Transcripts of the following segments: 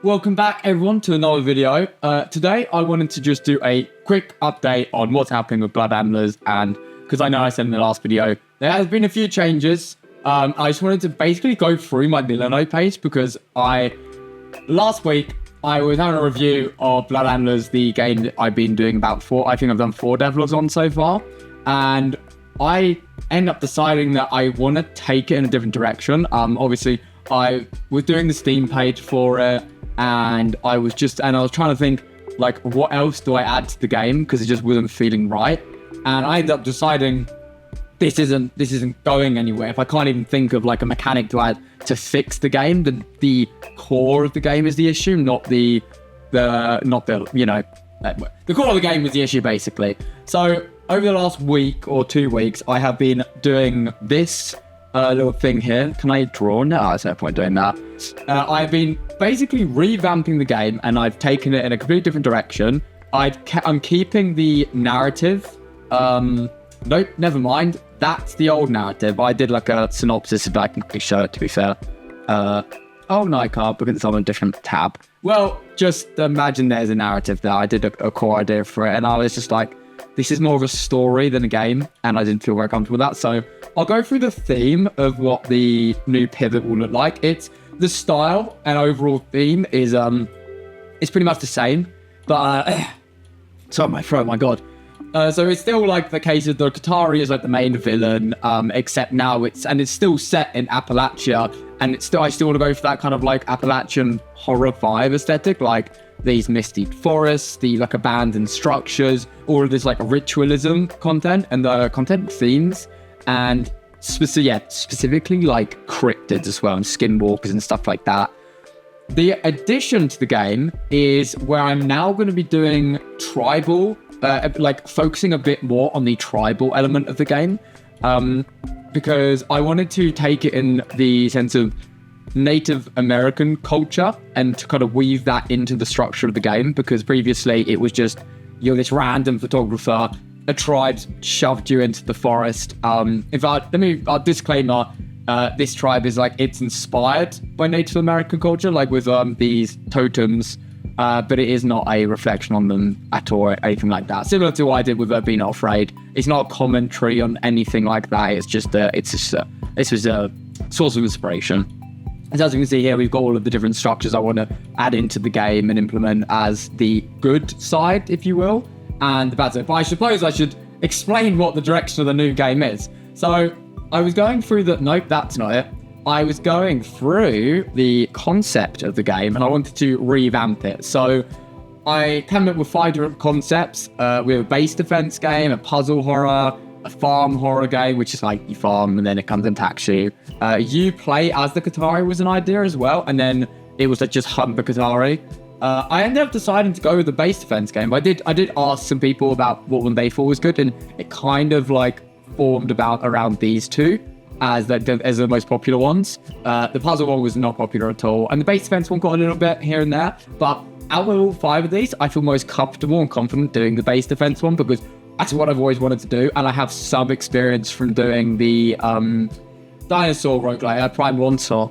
Welcome back, everyone, to another video. Today, I wanted to just do a quick update on what's happening with Blood Antlers, and because I know I said in the last video, there has been a few changes. I just wanted to basically go through my Milano page because last week, I was having a review of Blood Antlers, the game that I've been doing I think I've done 4 devlogs on so far, and I end up deciding that I want to take it in a different direction. Obviously, I was doing the Steam page for it, and I was trying to think, like, what else do I add to the game, because it just wasn't feeling right. And I ended up deciding this isn't going anywhere. If I can't even think of like a mechanic to add to fix the game, then the core of the game is the issue, not the core of the game was the issue, basically. So over the last week or 2 weeks, I have been doing this little thing here. Can I draw? No, there's no point doing that. I've been basically revamping the game, and I've taken it in a completely different direction. I'm keeping the narrative. Nope, never mind. That's the old narrative. I did like a synopsis, if I can quickly show it, to be fair. Oh, no, I can't because it's on a different tab. Well, just imagine there's a narrative there. I did a core idea for it, and I was just like, this is more of a story than a game, and I didn't feel very comfortable with that. So I'll go through the theme of what the new pivot will look like. It's the style and overall theme is it's pretty much the same, but sorry, my throat, my god. So it's still like the case of the Qatari is like the main villain, except now it's still set in Appalachia, and I still want to go for that kind of like Appalachian horror vibe aesthetic, like these misty forests, the like abandoned structures, all of this like ritualism content and the content themes, and specifically like cryptids as well, and skinwalkers and stuff like that. The addition to the game is where I'm now going to be doing tribal, like focusing a bit more on the tribal element of the game, because I wanted to take it in the sense of Native American culture and to kind of weave that into the structure of the game, because previously it was just, you're this random photographer, a tribe shoved you into the forest. In fact, I'll disclaimer, this tribe is like, it's inspired by Native American culture, like with these totems, but it is not a reflection on them at all, or anything like that. Similar to what I did with Be Not Afraid. It's not a commentary on anything like that. It's just this was a source of inspiration. As you can see here, we've got all of the different structures I want to add into the game and implement as the good side, if you will, and the bad side. But I suppose I should explain what the direction of the new game is. So I was going through nope, that's not it. I was going through the concept of the game, and I wanted to revamp it. So I came up with 5 different concepts. We have a base defense game, a puzzle horror, a farm horror game, which is like you farm and then it comes and attacks you. You play as the Qatari was an idea as well, and then it was like just hunt the Qatari. I ended up deciding to go with the base defense game. I did ask some people about what one they thought was good, and it kind of like formed around these two as the most popular ones. The puzzle one was not popular at all, and the base defense one got a little bit here and there. But out of all 5 of these, I feel most comfortable and confident doing the base defense one, because that's what I've always wanted to do, and I have some experience from doing the dinosaur roguelike, Prime Monster,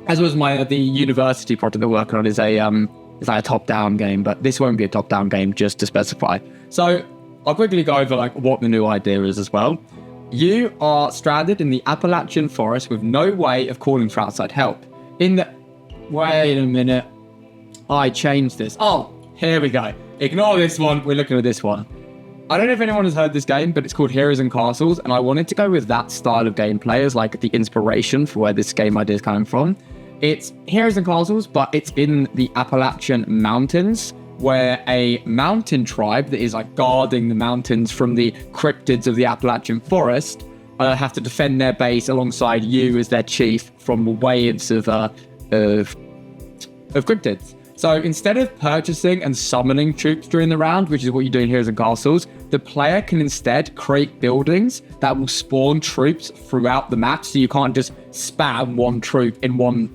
as well as the university project they're working on is it's like a top-down game, but this won't be a top-down game, just to specify. So I'll quickly go over like what the new idea is as well. You are stranded in the Appalachian forest with no way of calling for outside help. Wait a minute, I changed this. Oh, here we go. Ignore this one. We're looking at this one. I don't know if anyone has heard this game, but it's called Heroes and Castles, and I wanted to go with that style of gameplay as like the inspiration for where this game idea is coming from. It's Heroes and Castles, but it's in the Appalachian Mountains, where a mountain tribe that is like guarding the mountains from the cryptids of the Appalachian forest have to defend their base alongside you as their chief from waves of cryptids. So instead of purchasing and summoning troops during the round, which is what you do in Heroes and Castles, the player can instead create buildings that will spawn troops throughout the map. So you can't just spam one troop in one,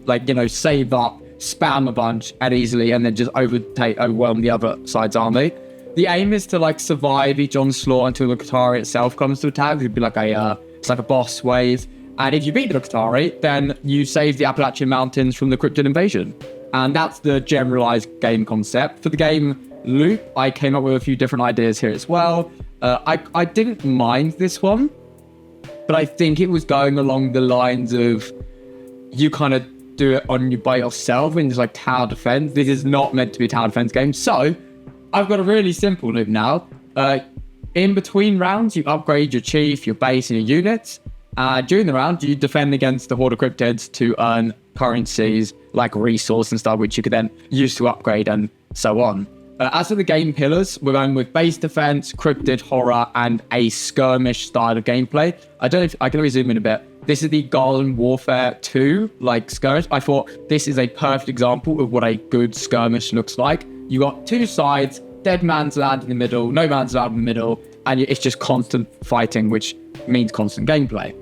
save up, spam a bunch and easily, and then just overwhelm the other side's army. The aim is to survive each onslaught until the Qatari itself comes to attack. It'd be it's like a boss wave. And if you beat the Qatari, then you save the Appalachian Mountains from the cryptid invasion. And that's the generalized game concept. For the game loop, I came up with a few different ideas here as well. I didn't mind this one, but I think it was going along the lines of you kind of do it by yourself and it's like tower defense. This is not meant to be a tower defense game. So I've got a really simple loop now. In between rounds, you upgrade your chief, your base, and your units. During the round, you defend against the Horde of Cryptids to earn currencies like resource and stuff, which you could then use to upgrade and so on. As for the game pillars, we're going with base defense, cryptid, horror, and a skirmish style of gameplay. I don't know if I can zoom in a bit. This is the Garden Warfare 2, like skirmish. I thought this is a perfect example of what a good skirmish looks like. You got two sides, dead man's land in the middle, no man's land in the middle, and it's just constant fighting, which means constant gameplay.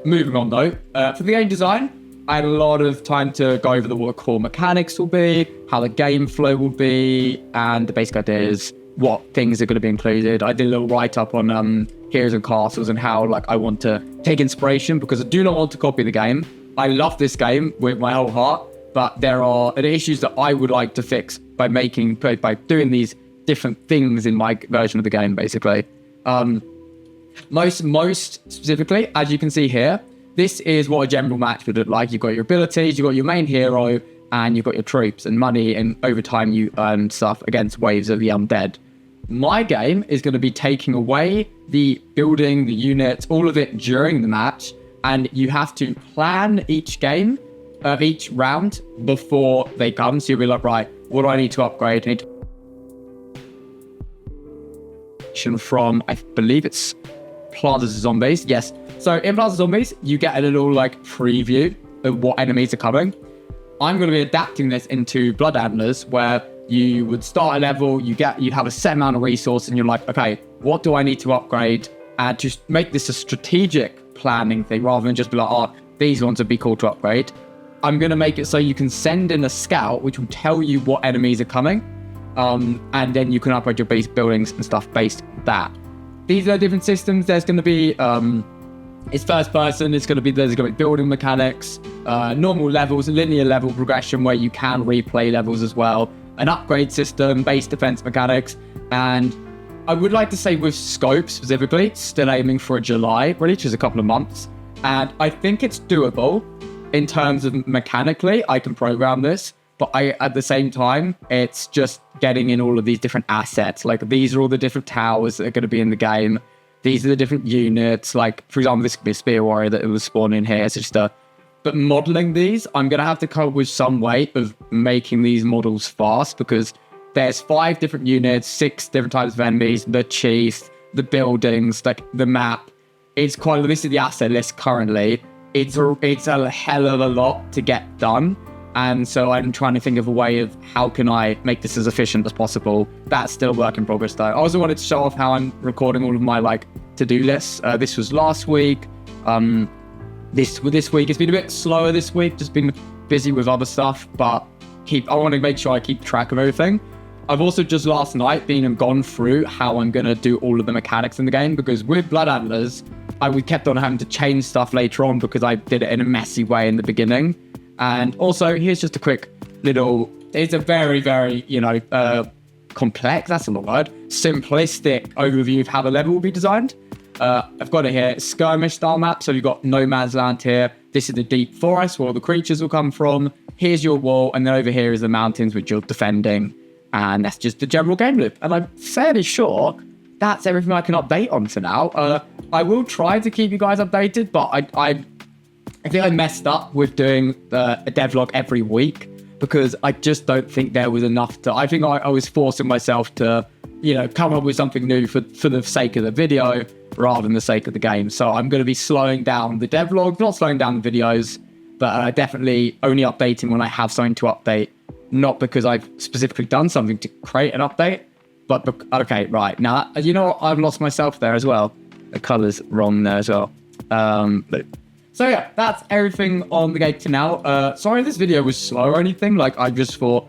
Moving on though, for the game design, I had a lot of time to go over what core mechanics will be, how the game flow will be, and the basic idea is what things are going to be included. I did a little write-up on Heroes and Castles and how I want to take inspiration because I do not want to copy the game. I love this game with my whole heart, but there are issues that I would like to fix by doing these different things in my version of the game, basically. Most specifically, as you can see here, this is what a general match would look like. You've got your abilities, you've got your main hero, and you've got your troops and money, and over time you earn stuff against waves of the undead. My game is going to be taking away the building, the units, all of it during the match, and you have to plan each game, each round before they come. So you'll be like, right, what do I need to upgrade? I need to from, I believe it's Plaza Zombies. Yes. So in Plaza Zombies, you get a little preview of what enemies are coming. I'm going to be adapting this into Blood Antlers, where you would start a level, you have a set amount of resource, and you're like, okay, what do I need to upgrade? And just make this a strategic planning thing rather than just be like, oh, these ones would be cool to upgrade. I'm going to make it so you can send in a scout, which will tell you what enemies are coming. And then you can upgrade your base buildings and stuff based on that. These are different systems. There's going to be, it's first person. There's going to be building mechanics, normal levels, linear level progression where you can replay levels as well, an upgrade system, base defense mechanics, and I would like to say with scope specifically, still aiming for a July release, which is a couple of months, and I think it's doable in terms of mechanically. I can program this, but at the same time, it's just getting in all of these different assets. These are all the different towers that are going to be in the game. These are the different units. For example, this could be a spear warrior that was spawning here. It's just but modeling these, I'm going to have to come up with some way of making these models fast because there's 5 different units, 6 different types of enemies, the chief, the buildings, the map. This is the asset list currently. It's a hell of a lot to get done. And so I'm trying to think of a way of how can I make this as efficient as possible. That's still a work in progress though. I also wanted to show off how I'm recording all of my to-do lists. This was last week. This week, it's been a bit slower this week, just been busy with other stuff, but I want to make sure I keep track of everything. I've also just last night gone through how I'm going to do all of the mechanics in the game, because with Blood Antlers, we kept on having to change stuff later on because I did it in a messy way in the beginning. And also, here's just a quick little, it's a very, very, complex, that's not a word, simplistic overview of how the level will be designed. I've got it here, skirmish style map. So you've got no man's land here. This is the deep forest where all the creatures will come from. Here's your wall. And then over here is the mountains which you're defending. And that's just the general game loop. And I'm fairly sure that's everything I can update on for now. I will try to keep you guys updated, but I think I messed up with doing a devlog every week because I just don't think there was enough I think I was forcing myself to, come up with something new for the sake of the video rather than the sake of the game. So I'm going to be slowing down the devlog, not slowing down the videos, but definitely only updating when I have something to update. Not because I've specifically done something to create an update, but okay, right. Now, I've lost myself there as well. The color's wrong there as well. So yeah, that's everything on the game to now. Sorry this video was slow or anything. I just thought,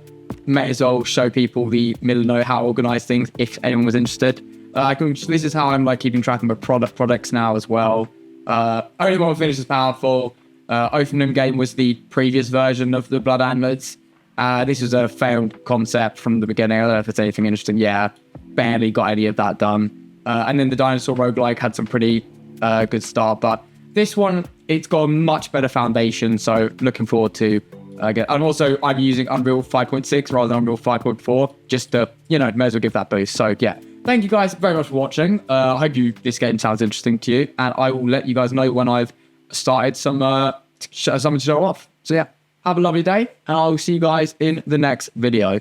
may as well show people the middle know how to organize things if anyone was interested. This is how I'm keeping track of my products now as well. Only One Finish is Powerful. Oathman game was the previous version of the Blood Antlers. This was a failed concept from the beginning. I don't know if it's anything interesting. Yeah, barely got any of that done. And then the dinosaur roguelike had some pretty good start, but this one, it's got a much better foundation. So looking forward to again. And also, I'm using Unreal 5.6 rather than Unreal 5.4, just to, you know, may as well give that boost. So yeah, thank you guys very much for watching. I hope this game sounds interesting to you, and I will let you guys know when I've started something to show off. So yeah, have a lovely day, and I'll see you guys in the next video.